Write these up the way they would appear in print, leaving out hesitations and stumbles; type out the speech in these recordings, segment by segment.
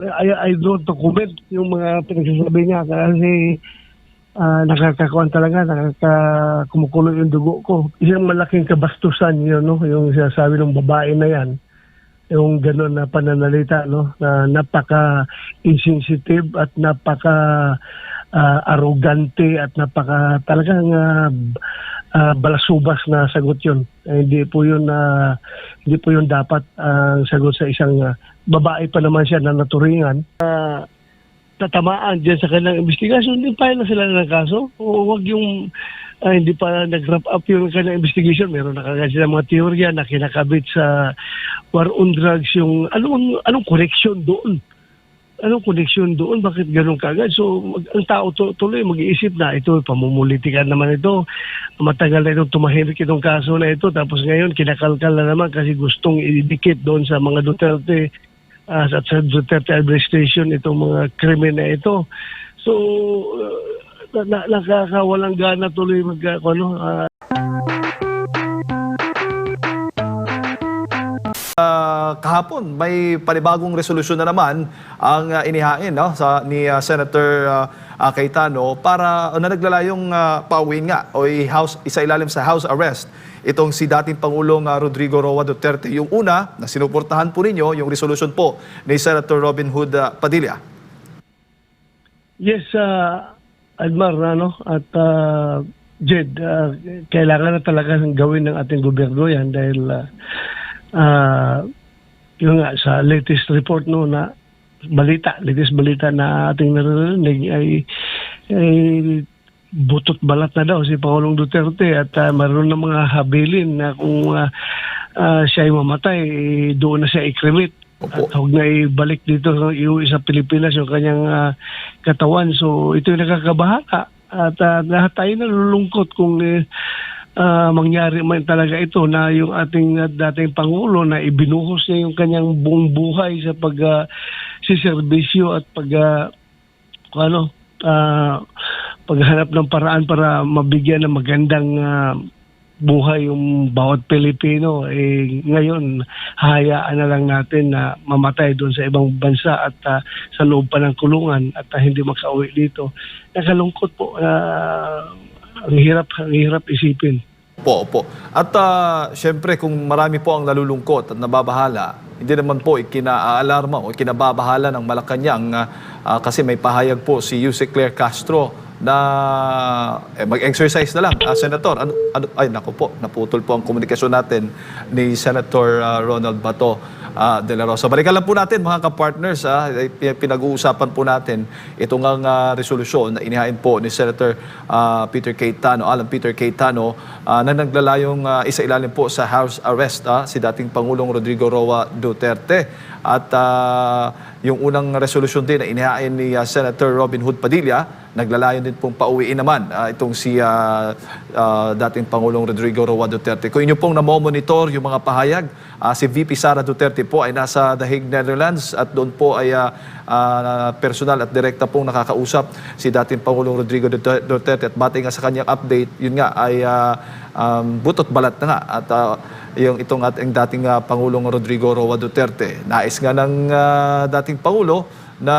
I don't to comment yung mga pinagsasabi niya kasi nakakakuan talaga, kumukulo yung dugo ko. Isang malaking kabastusan yun, no? Yung sinasabi ng babae na yan, yung gano'n na pananalita, no? Na napaka-insensitive at napaka-arrogante at napaka talagang balasubas na sagot yun. Hindi po yun dapat ang sagot sa isang babae pa naman siya na naturingan. Tatamaan dyan sa kanilang investigasyon, hindi pa na sila ng kaso. O wag yung hindi pa nag-wrap up yung kanilang investigation. Meron na kagad sila mga teorya na kinakabit sa war on drugs yung anong connection doon? Anong connection doon? Bakit ganun kagad? So ang tao tuloy mag-iisip na ito, pamumulitikan naman ito. Matagal na itong tumahimik itong kaso na ito. Tapos ngayon kinakalkal na naman kasi gustong idikit doon sa mga Duterte at sa Duterte administration itong mga krimen na ito. So, nakakawalang gana tuloy kahapon may panibagong resolusyon na naman ang inihain ni Senator Cayetano para na naglalayong pauwiin nga o isailalim sa house arrest itong si dating Pangulong Rodrigo Roa Duterte. Yung una na sinuportahan po ninyo, yung resolution po ni Senator Robin Hood Padilla. Yes, Admar, at Jed, kailangan na talaga gawin ng ating gobyerno yan dahil yung nga sa latest report na latest balita na ating narinig ay butot balat na daw si Pangulong Duterte at mayroon na mga habilin na kung siya ay mamatay, doon na siya i-cremate. At huwag na ibalik dito sa Pilipinas yung kanyang katawan. So ito yung nakakabahala. At lahat tayo nalulungkot kung mangyari man talaga ito na yung ating dating Pangulo na ibinuhos niya yung kanyang buong buhay sa pagsiservisyo at paghanap ng paraan para mabigyan ng magandang buhay yung bawat Pilipino. Ngayon, hayaan na lang natin na mamatay doon sa ibang bansa at sa loob pa ng kulungan at hindi makauwi dito. Nakalungkot po. Ang hirap isipin. Opo. At syempre kung marami po ang nalulungkot at nababahala, hindi naman po ikinaalarma o ikinababahala ng Malacanang kasi may pahayag po si Yuse Claire Castro na mag-exercise na lang. Senator, ay naku po, naputol po ang komunikasyon natin ni Senator Ronald Bato de la Rosa. Balikan lang po natin mga ka-partners, pinag-uusapan po natin itong resolusyon na inihain po ni Senator Alan Peter Cayetano na naglalayong isailalim po sa house arrest si dating Pangulong Rodrigo Roa Duterte. At yung unang resolusyon din na inihain ni Senator Robin Hood Padilla, naglalayon din pong pauwiin naman itong si dating Pangulong Rodrigo Roa Duterte. Kung inyo pong namomonitor yung mga pahayag, si VP Sara Duterte po ay nasa The Hague, Netherlands at doon po ay personal at direkta pong nakakausap si dating Pangulong Rodrigo Duterte at batay nga sa kanyang update, yun nga ay butot balat na nga at yung itong ating dating Pangulong Rodrigo Roa Duterte. Nais nga ng dating Pangulo na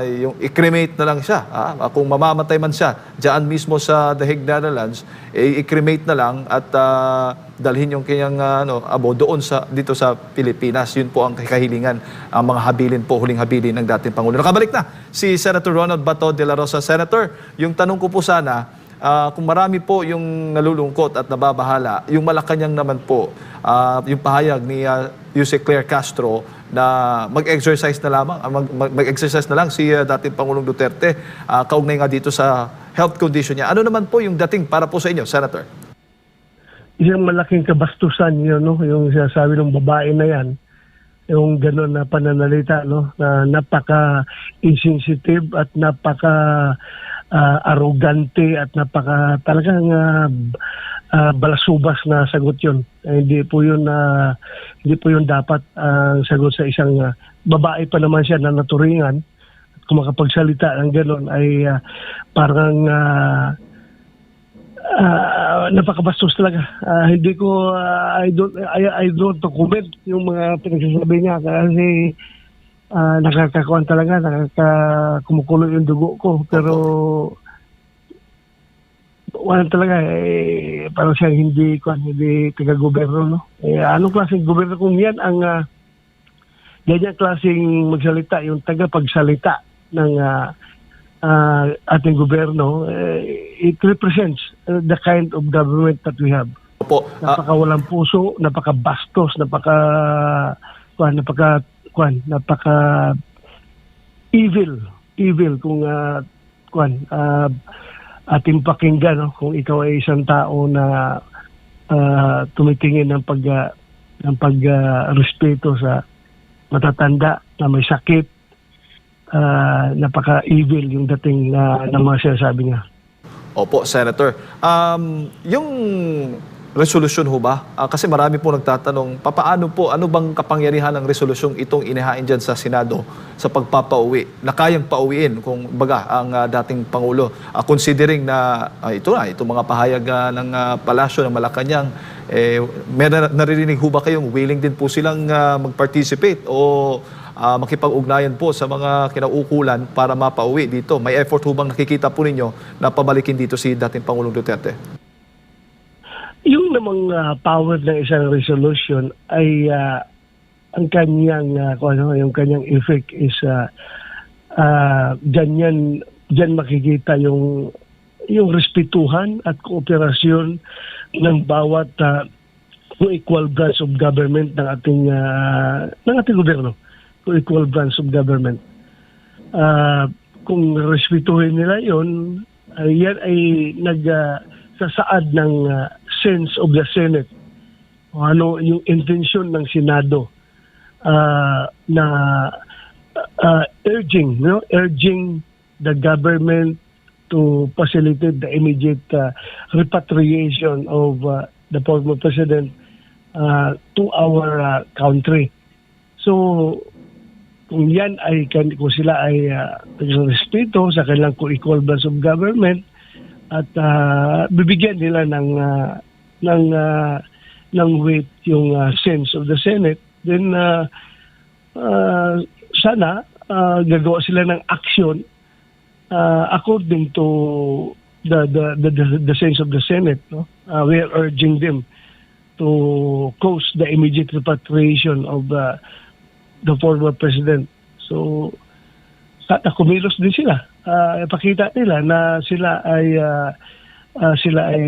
yung i-cremate na lang siya. Kung mamamatay man siya diyan mismo sa The Hague, Netherlands, i-cremate na lang at dalhin yung kanyang abo doon dito sa Pilipinas. Yun po ang kahilingan, ang mga habilin po, huling habilin ng dating Pangulo. Nakabalik na si Senator Ronald Bato de la Rosa. Senator, yung tanong ko po sana, kung marami po yung nalulungkot at nababahala, yung Malacanang naman po, yung pahayag ni Yuse Claire Castro na mag-exercise na lamang, mag-exercise na lang si dating Pangulong Duterte, kaugnay nga dito sa health condition niya. Ano naman po yung dating para po sa inyo, Senator? Isang malaking kabastusan yun, yung sinasabi ng babae na yan, yung gano'n na pananalita, na napaka-insensitive at arrogante at talagang balasubas na sagot yun. Hindi po yun dapat ang sagot sa isang babae pa naman siya na naturingan. Kung makapagsalita ng gano'n ay parang napakabastos talaga. Hindi ko I don't to comment yung mga pinagsasabi niya kasi nakakakuan talaga, kumukulo yung dugo ko. Pero wala talaga, parang siya hindi taga-gobyerno, no? Anong klaseng gobyerno kung yan ang ganyan klaseng magsalita, yung tagapagsalita ng ating gobyerno, it represents the kind of government that we have. Opo. Napakawalang puso, napakabastos, napaka evil kung ating pakinggan, no? Kung ikaw ay isang tao na tumitingin ng respeto sa matatanda na may sakit, napaka-evil yung dating na mga sinasabi niya. Opo, Senator. Yung resolusyon ho ba? Kasi marami po nagtatanong, papaano po, ano bang kapangyarihan ng resolusyong itong inihain dyan sa Senado sa pagpapauwi, na kayang pauwiin kung baga ang dating Pangulo, considering na itong mga pahayag ng Palasyo ng Malacanang, may naririnig ho ba kayong willing din po silang mag-participate o makipag-ugnayan po sa mga kinauukulan para mapauwi dito? May effort ho bang nakikita po ninyo na pabalikin dito si dating Pangulong Duterte? Yung namang power ng isang resolution ay ang kanyang yung kanyang effect is diyan makikita yung respetuhan at kooperasyon ng bawat equal branch of government ng ating gobyerno, equal branch of government. Kung respetuhin nila yon, yan ay nagsasaad ng sense of the Senate, ano yung intention ng Senado na urging the government to facilitate the immediate repatriation of the former president to our country. So kung yan ay kung sila ay respeto sa kanilang equal branch of government at bibigyan nila ng weight yung sense of the Senate, then sana gagawa sila ng action according to the sense of the Senate, no? We are urging them to cause the immediate repatriation of the former president. So sana kumilos din sila, ipakita nila na sila ay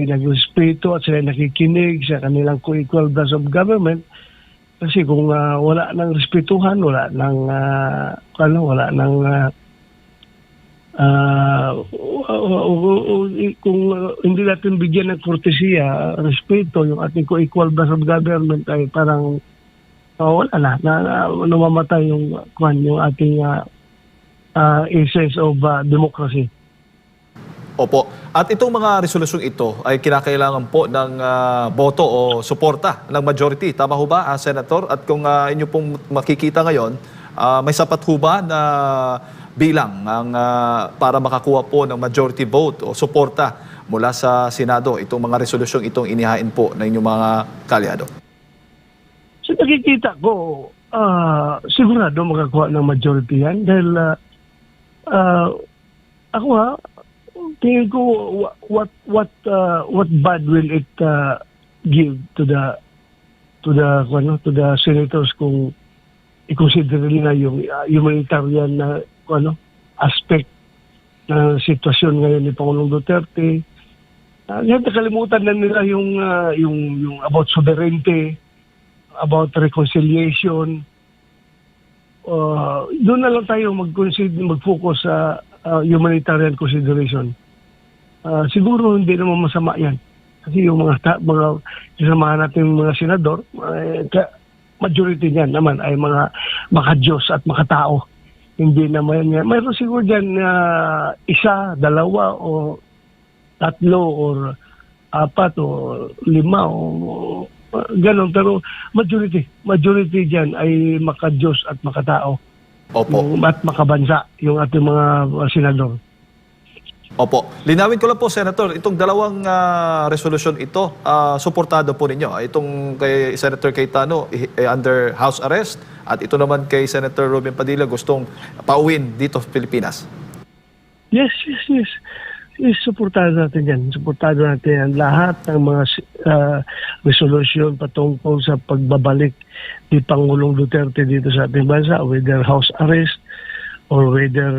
nagrespeto at sila ay nakikinig sa kanilang co-equal branch of government. Kasi kung wala nang respetuhan, wala nang kung hindi natin bigyan ng kortesiya, respeto yung ating co-equal branch of government, ay parang wala na namamatay yung ating essence of democracy. Opo. At itong mga resolusyong ito ay kinakailangan po ng boto o suporta ng majority. Tama ho ba, Senator? At kung inyo pong makikita ngayon, may sapat ho ba na bilang para makakuha po ng majority vote o suporta mula sa Senado itong mga resolusyong itong inihain po ng inyong mga kalyado? So nakikita ko, sigurado makakuha ng majority yan dahil ako tingin ko what bad will it give to the senators kung i-consider nila yung humanitarian na aspect ng sitwasyon ngayon ni Pangulong Duterte. Nakalimutan na nila yung about sovereignty, about reconciliation. Doon na lang tayo mag-focus sa humanitarian consideration. Siguro hindi naman masama yan. Kasi yung mga kasamahan natin mga senador, majority niyan naman ay mga maka-Diyos at makatao. Hindi naman yan. Mayroon siguro dyan isa, dalawa, o tatlo, or apat, o lima, o ganon. Pero majority dyan ay maka-Diyos at makatao. Opo. At makabansa yung ating mga senador. Opo. Linawin ko lang po, Senator, itong dalawang resolusyon ito, suportado po ninyo. Itong kay Senator Cayetano, under house arrest, at ito naman kay Senator Robin Padilla, gustong pauwin dito sa Pilipinas. Yes, yes, yes. Yes, suportado natin yan. Suportado natin yan. Lahat ng mga resolution patungkol sa pagbabalik ni Pangulong Duterte dito sa ating bansa, whether house arrest or whether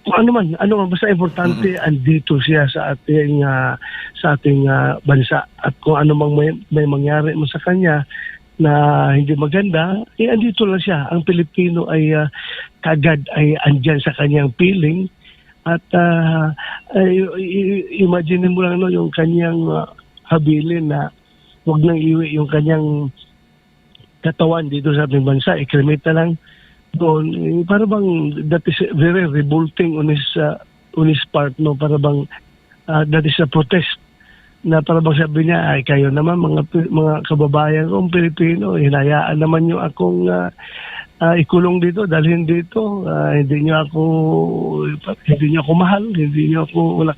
kung ano man, basta importante andito siya sa ating bansa, at kung ano mang may mangyari mo sa kanya na hindi maganda, andito lang siya. Ang Pilipino ay kagad ay andyan sa kanyang piling, at imagine mo lang yung kanyang habilin na wag nang iwi yung kanyang katawan dito sa ating bansa, i-cremate na lang doon. Para bang that is very revolting on his part, no? Para bang that is a protest na para bang sabi niya, ay kayo naman mga kababayan kong Pilipino, hinayaan naman yung akong ikulong dito, dalhin dito, hindi niyo ako mahal, wala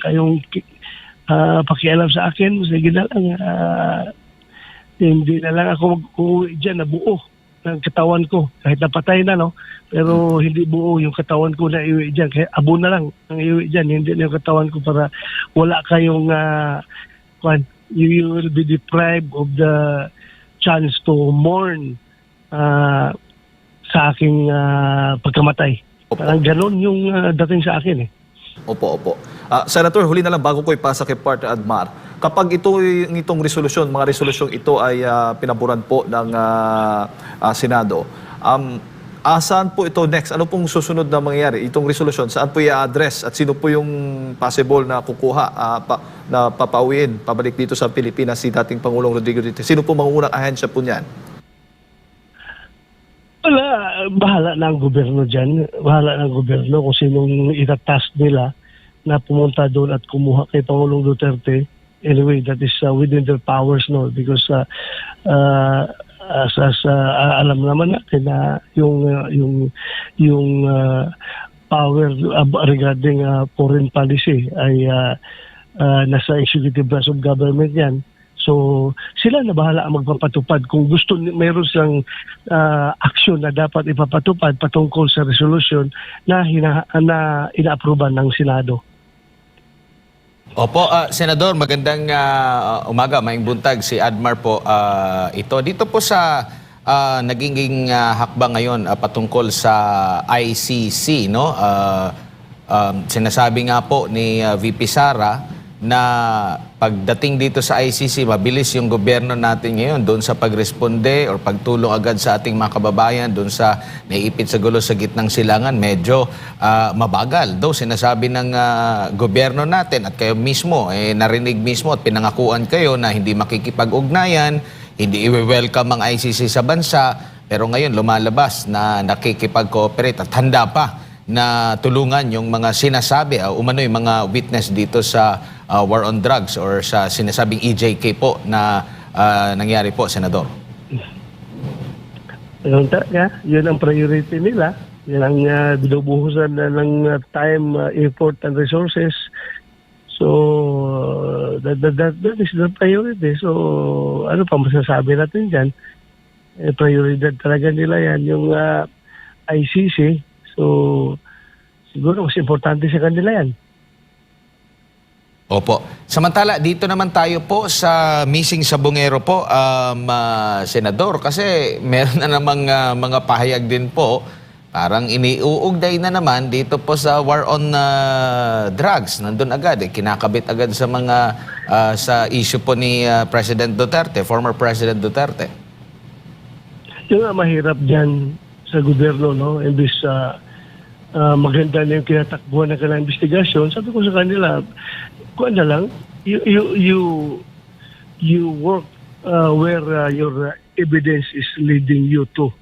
kayong pakialam sa akin, sige na lang, hindi na lang ako mag-uwi dyan na buo ng katawan ko, kahit napatay na, no? Pero hindi buo yung katawan ko na iwi dyan, kaya abo na lang ang iwi dyan, hindi na yung katawan ko, para wala kayong you will be deprived of the chance to mourn sa aking pagkamatay. Opo. Parang ganon yung dating sa akin, eh. Opo, opo. Senator, huli na lang bago ko ipasa kay Partner Admar. Kapag itong resolusyon, mga resolusyong ito ay pinaboran po ng Senado, saan po ito next? Ano pong susunod na mangyayari? Itong resolusyon, saan po i-address? At sino po yung possible na kukuha, na papauwiin, pabalik dito sa Pilipinas si dating Pangulong Rodrigo Duterte? Sino po mangunang ahensya po niyan? Wala, bahala na ang gobyerno dyan. Bahala na ang gobyerno kung sinong itatask nila na pumunta doon at kumuha kay Pangulong Duterte. Anyway, that is within their powers, no? Because alam naman natin na yung power regarding foreign policy ay nasa executive branch of government yan. So, sila na bahala ang magpapatupad. Kung gusto, mayroon silang aksyon na dapat ipapatupad patungkol sa resolution na ina-approvean ng Senado. Opo, Senador, magandang umaga, maing buntag, si Admar po ito. Dito po sa naging hakbang ngayon patungkol sa ICC, no? Sinasabi nga po ni VP Sara na pagdating dito sa ICC, mabilis yung gobyerno natin ngayon doon sa pagresponde or pagtulong agad sa ating mga kababayan doon sa naiipit sa gulo sa gitnang silangan, medyo mabagal. Though sinasabi ng gobyerno natin at kayo mismo, narinig mismo at pinangakuan kayo na hindi makikipag-ugnayan, hindi i-welcome ang ICC sa bansa, pero ngayon lumalabas na nakikipag-cooperate at handa pa na tulungan yung mga sinasabi, umano'y mga witness dito sa war on drugs or sa sinasabing EJK po na nangyari po, Senador. Yun ang priority nila. Yan ang binubuhusan ng time, effort, and resources. So, that is the priority. So, ano pa masasabi natin dyan? Prioridad talaga nila yan, yung ICC. So, siguro mas importante sa kanila yan. Opo. Samantala, dito naman tayo po sa missing sa Bungero po, Senador, kasi meron na namang mga pahayag din po, parang iniuugday na naman dito po sa war on drugs. Nandun agad, kinakabit agad sa mga sa issue po ni President Duterte, former President Duterte. Yung mahirap dyan sa gobyerno, no? And this maganda na yung kinatakbuhan ng kanilang investigasyon. Sabi ko sa kanila, kung ano lang, you work where your evidence is leading you to.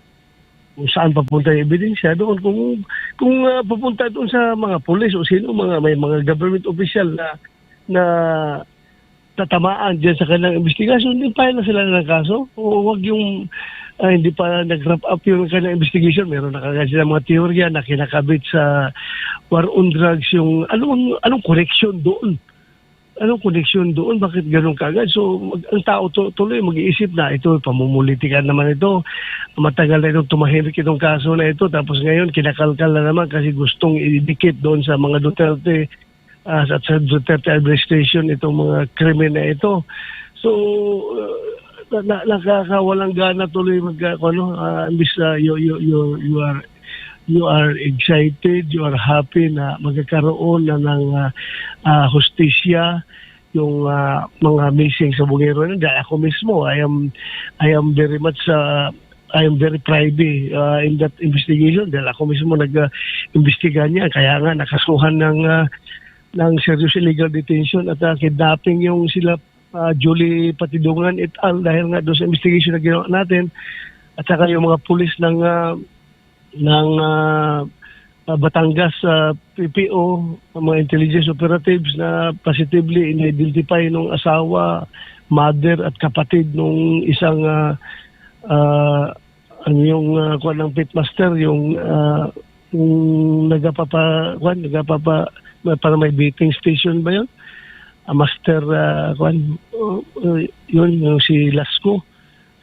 Kung saan papunta yung ebidensya doon, kung papunta doon sa mga pulis o sino, may mga government official na tatamaan dyan sa kanilang investigasyon, hindi pa na sila ng kaso. O wag yung hindi pa nag-wrap up yung kanilang investigation. Meron na kagad sila mga teorya na kinakabit sa war on drugs. Yung anong connection doon? Anong connection doon? Bakit ganun kagad? So, ang tao tuloy mag-iisip na ito, pamumulitikan naman ito. Matagal na itong tumahimik itong kaso na ito. Tapos ngayon, kinakalkal na naman kasi gustong idikit doon sa mga Duterte at sa Duterte administration itong mga krimen na ito. So, nakakawalang gana tuloy imbis na you are excited, you are happy na magkakaroon na ng hustisya yung mga missing sa Bungero. Dahil ako mismo, I am very much I am very privy in that investigation dahil ako mismo nag-imbestiga niya. Kaya nga nakasuhan ng serious illegal detention at kidnapping yung sila Julie Patidungan et al. Dahil nga doon sa investigation na ginawa natin at saka yung mga pulis ng Batangas PPO, mga intelligence operatives na positively in-identify nung asawa, mother at kapatid nung isang kuwan ng pitmaster, yung para may beating station ba yun? Master yun yung si Lasco.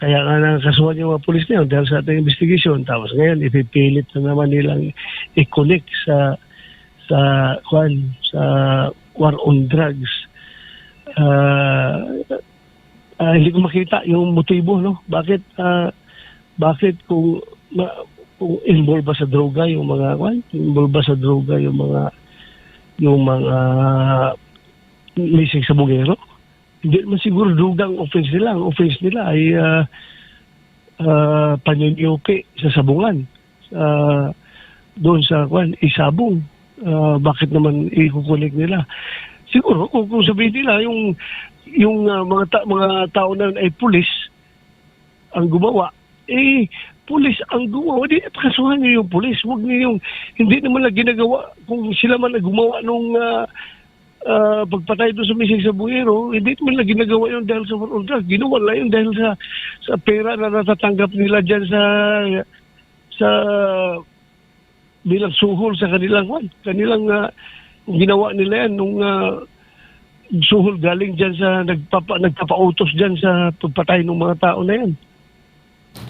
Kaya nga nakasuhan yung mga pulis na yun dahil sa ating investigation. Tapos ngayon, ipipilit na naman nilang i-connect sa war on drugs. Hindi ko makita yung motibo, no? Bakit kung involved ba sa droga yung mga missing sa Bungero? Hindi naman siguro drogang offense nila. Ang offense nila ay panyonyupi sa sabungan. Doon sa isabong. Bakit naman ikukulik nila? Siguro kung sabihin nila yung mga tao na ay pulis ang gumawa, pulis ang gumawa. Hindi kasuhan niyo yung pulis. Huwag niyo yung hindi naman na ginagawa. Kung sila man na gumawa nung pagpatay doon sa missing sa Bungero, hindi naman na ginagawa yun dahil sa war on drugs. Ginawa lang yun dahil sa pera na natatanggap nila dyan sa bilang suhol sa kanilang ginawa nila yan nung suhol galing dyan sa nagpapautos dyan sa pagpatay ng mga tao na yan.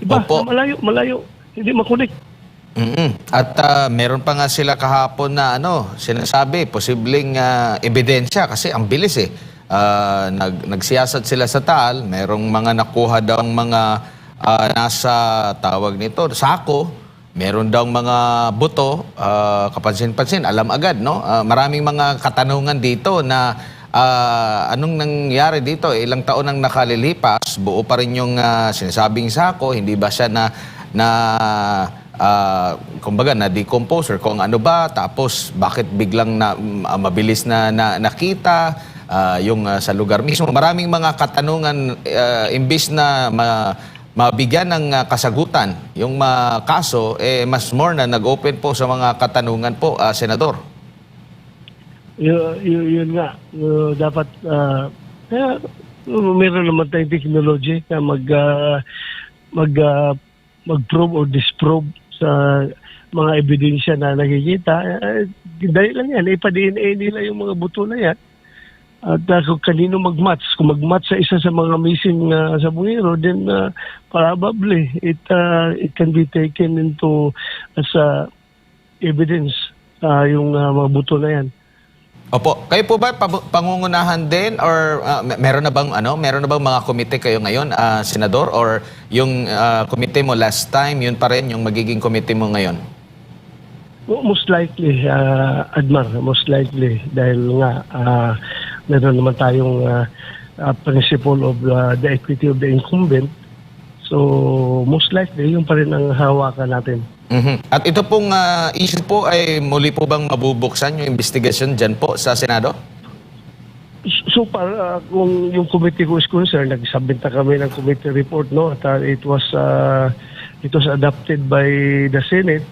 Diba? Opo. Malayo. Hindi makunik. At meron pa nga sila kahapon na sinasabi, posibleng ebidensya kasi ang bilis eh. Nagsiyasat sila sa Taal, merong mga nakuha daw mga nasa tawag nito, sako, meron daw mga buto, kapansin-pansin, alam agad, no? Maraming mga katanungan dito na anong nangyari dito? Ilang taon nang nakalilipas, buo pa rin yung sinasabing sako, hindi ba siya kumbaga na-decompose or kung ano ba, tapos bakit biglang mabilis na nakita yung sa lugar mismo. Maraming mga katanungan, imbis na mabigyan ng kasagutan yung kaso, mas more na nag-open po sa mga katanungan po, Senador. Yun nga, dapat meron naman tayong technology na mag-probe or disprobe sa mga ebidensya na nakikita. Dahil lang yan, ipa-DNA nila yung mga buto na yan. At kung kanino mag-match, kung mag-match sa isa sa mga missing sa Bungero, then probably it can be taken into as evidence yung mga buto na yan. Opo, kayo po ba pangungunahan din or meron na bang mga komite kayo ngayon, Senador, or yung komite mo last time, yun pa rin yung magiging komite mo ngayon? Most likely, Admar, most likely dahil nga meron naman tayong principle of the equity of the incumbent. So, most likely, yung pa rin ang hawakan natin. At ito pong issue po ay muli po bang mabubuksan yung investigasyon dyan po sa Senado? So far, kung yung committee ko is concerned, nagsubmit na kami ng committee report, no? At it was adopted by the Senate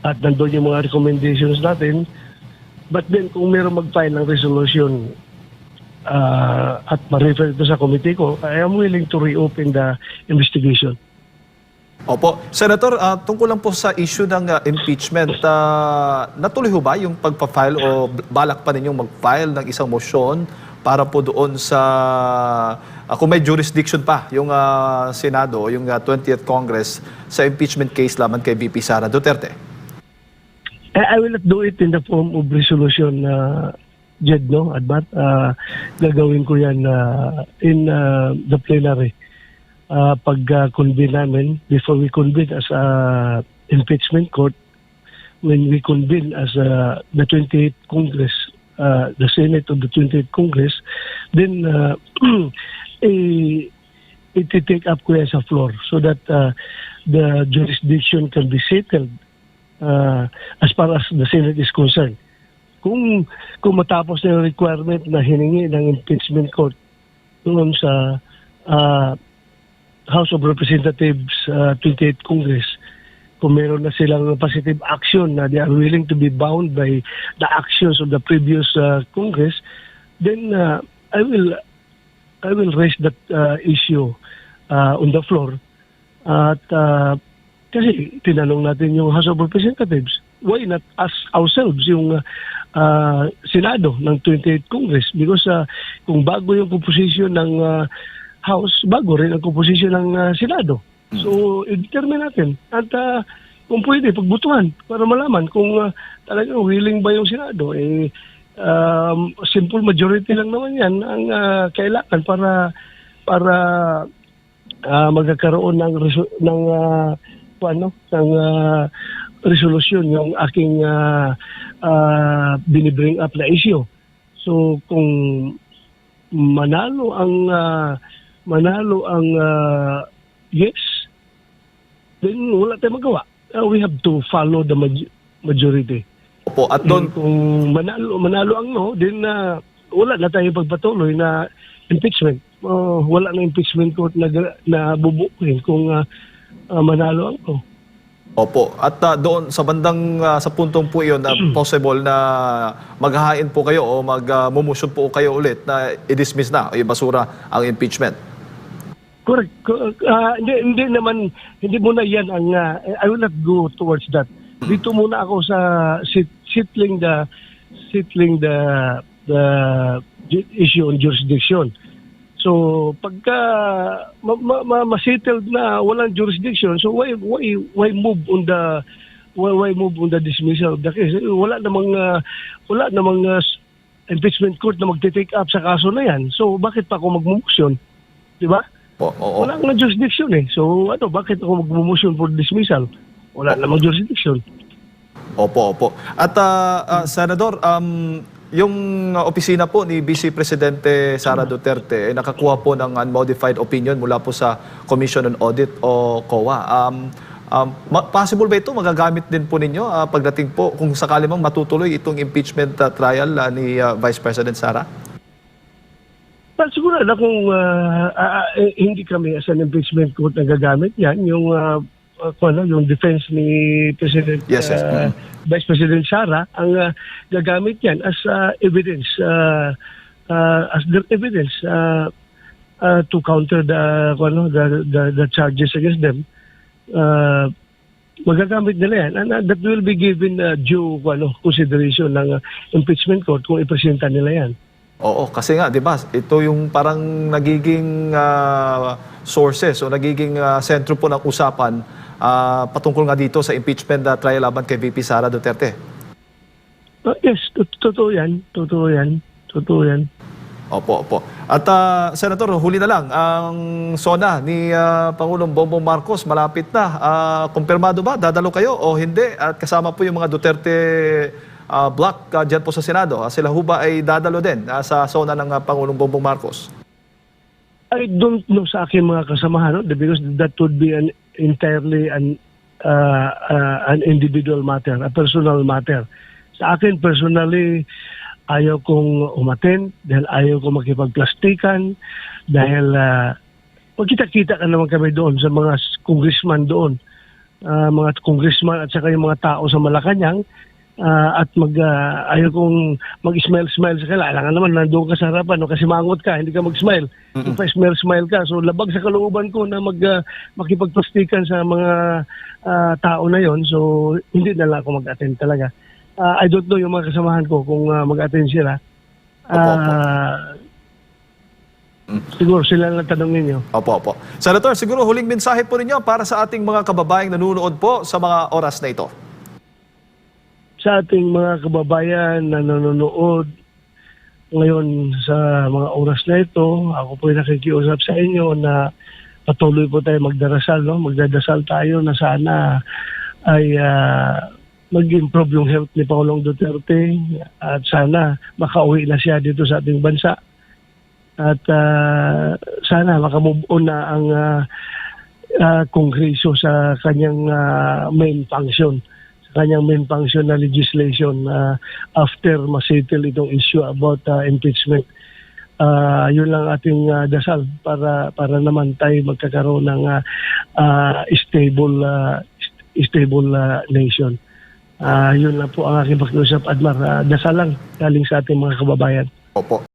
at nandun yung mga recommendations natin. But then, kung meron mag-file ng resolution at ma-refer ito sa committee ko, I am willing to reopen the investigation. Opo. Senator, tungkol lang po sa issue ng impeachment, natuloy ho ba yung pagpa-file o balak pa ninyong mag-file ng isang motion para po doon sa, kung may jurisdiction pa yung Senado o yung 20th Congress sa impeachment case laban kay VP Sara Duterte? I will not do it in the form of resolution, Jed, no? Adbat, gagawin ko yan in the plenary. Pag-convene namin, before we convene as impeachment court, when we convene as the 28th Congress, the Senate of the 28th Congress, then it will take up ko as a floor so that the jurisdiction can be settled as far as the Senate is concerned. Kung matapos na yung requirement na hiningi ng impeachment court doon sa House of Representatives 28th Congress, kung meron na silang positive action na they are willing to be bound by the actions of the previous Congress, then I will raise that issue on the floor. At kasi tinanong natin yung House of Representatives, why not us ourselves yung Senado ng 28th Congress? Because kung bago yung composition ng House, bago rin ang composition ng Senado. So, i-determine natin. At kung pwede, pagbutuhan para malaman kung talagang willing ba yung Senado. Simple majority lang naman yan ang kailangan para magkakaroon ng resolution yung aking binibring up na issue. So, kung manalo ang yes, then wala tayong magawa. We have to follow the majority. Opo, at doon, Kung manalo ang no, then wala na tayong pagpatuloy na impeachment. Wala na impeachment court na bubukin kung manalo ang no. opo, at doon sa bandang, sa puntong po yun, possible na maghahain po kayo o magmumusyon po kayo ulit na i-dismiss na o ibasura ang impeachment. Correct. Hindi muna yan ang, I will not go towards that. Dito muna ako sa settling the issue on jurisdiction. So pagka ma-settled na walang jurisdiction, so why move on the dismissal of the case? Wala namang impeachment court na magte-take up sa kaso na yan. So bakit pa ako magmo-motion? 'Di ba? Oo. Wala nga jurisdiction eh. So bakit ako magmo-motion for dismissal? Wala namang jurisdiction. Opo. At Senador, yung opisina po ni Vice Presidente Sara Duterte nakakuha po ng unmodified opinion mula po sa Commission on Audit o COA. Possible ba ito magagamit din po ninyo pagdating po kung sakali mang matutuloy itong impeachment trial ni Vice President Sara? Siguro na kung hindi kami as an impeachment court na gagamit yan, yung defense ni President Yes. Vice President Sara ang gagamit yan as evidence to counter the charges against them. Magagamit nila yan and that will be given due consideration ng impeachment court kung ipresenta nila yan. Oo, kasi nga, di ba, ito yung parang nagiging sources o nagiging sentro po ng usapan patungkol nga dito sa impeachment trial laban kay VP Sara Duterte. Yes, totoo yan. Opo. At Senator, huli na lang, ang SONA ni Pangulong Bongbong Marcos malapit na. Kumpirmado ba? Dadalo kayo o hindi? At kasama po yung mga Duterte block dyan po sa Senado. Sila ho ba ay dadalo din sa SONA ng Pangulong Bongbong Marcos? I don't know sa akin mga kasamahan, because that would be entirely an individual matter, a personal matter. Sa akin personally, ayaw kong umattend dahil ayaw kong makipagplastikan dahil magkita-kita ka naman kami doon sa mga congressman doon, mga congressman at saka yung mga tao sa Malacanang. at ayaw kong mag-smile sa kanila. Alangan naman, nandoon ka sa harapan, no? Kasi mangot ka, hindi ka mag-smile. Kung pa-smile ka, so labag sa kalooban ko na makipagplastikan sa mga tao na yon. So hindi na lang ako mag-attend talaga. I don't know yung mga kasamahan ko kung mag-attend sila. Siguro sila lang tanongin niyo. Opo. Senator, siguro huling mensahe po ninyo para sa ating mga kababayang nanonood po sa mga oras na ito. Sa ating mga kababayan na nanonood ngayon sa mga oras na ito, ako po nakikiusap sa inyo na patuloy po tayo magdarasal, no? Magdadasal tayo na sana ay mag-improve yung health ni Pangulong Duterte at sana makauwi na siya dito sa ating bansa. At sana makamove on na ang Kongreso sa kanyang main function. Sa kanyang main function na legislation after masettle itong issue about impeachment. Yun lang ating dasal para naman tayo magkakaroon ng stable nation. Yun lang po ang aking pakiusap, Admar. Dasal lang galing sa ating mga kababayan. Opo.